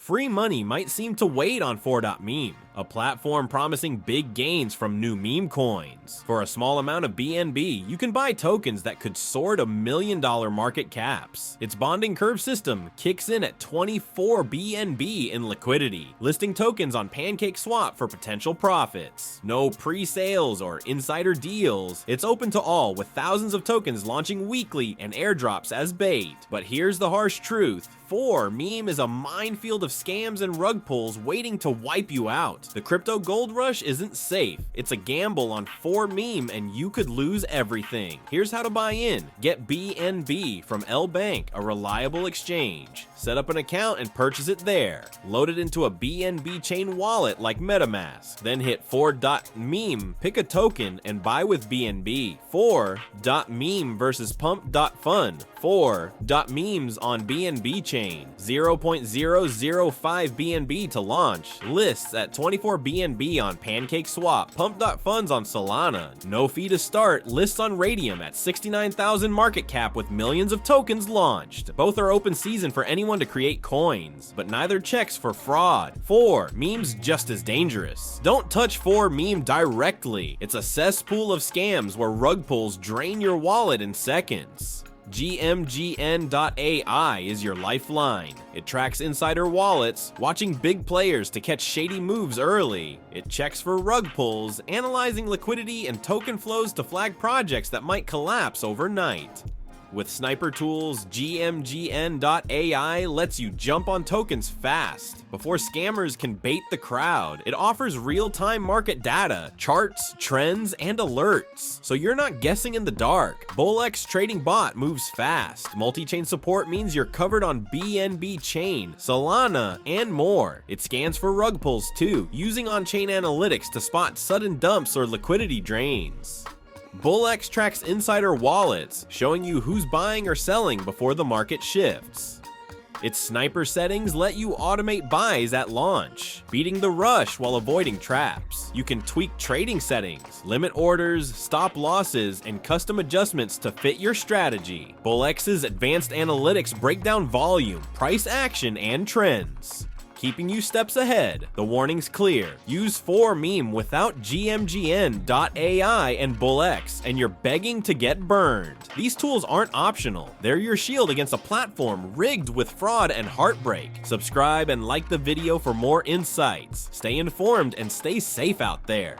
Free money might seem to wait on Four.Meme, a platform promising big gains from new meme coins. For a small amount of BNB, you can buy tokens that could soar to $1 million market caps. Its bonding curve system kicks in at 24 BNB in liquidity, listing tokens on PancakeSwap for potential profits. No pre-sales or insider deals. It's open to all, with thousands of tokens launching weekly and airdrops as bait. But here's the harsh truth. Four.Meme is a minefield of scams and rug pulls waiting to wipe you out. The crypto gold rush isn't safe. It's a gamble on Four.Meme and you could lose everything. Here's how to buy in. Get BNB from L Bank, a reliable exchange. Set up an account and purchase it there. Load it into a BNB chain wallet like MetaMask. Then hit Four.Meme, pick a token, and buy with BNB. Four.Meme versus Pump.Fun. Four.Memes on BNB chain. 0.005 BNB to launch. Lists at 24 BNB on PancakeSwap. Pump.Funds on Solana. No fee to start. Lists on Radium at 69,000 market cap with millions of tokens launched. Both are open season for anyone to create coins, but neither checks for fraud. Four.Meme's just as dangerous. Don't touch Four.Meme directly. It's a cesspool of scams where rug pulls drain your wallet in seconds. gmgn.ai is your lifeline. It tracks insider wallets, watching big players to catch shady moves early. It checks for rug pulls, analyzing liquidity and token flows to flag projects that might collapse overnight. With sniper tools, gmgn.ai lets you jump on tokens fast, before scammers can bait the crowd. It offers real-time market data, charts, trends, and alerts, so you're not guessing in the dark. Bullx Trading Bot moves fast. Multi-chain support means you're covered on BNB Chain, Solana, and more. It scans for rug pulls too, using on-chain analytics to spot sudden dumps or liquidity drains. Bullx tracks insider wallets, showing you who's buying or selling before the market shifts. Its sniper settings let you automate buys at launch, beating the rush while avoiding traps. You can tweak trading settings, limit orders, stop losses, and custom adjustments to fit your strategy. Bullx's advanced analytics break down volume, price action, and trends, keeping you steps ahead. The warning's clear. Use Four.Meme without gmgn.ai and Bullx, and you're begging to get burned. These tools aren't optional. They're your shield against a platform rigged with fraud and heartbreak. Subscribe and like the video for more insights. Stay informed and stay safe out there.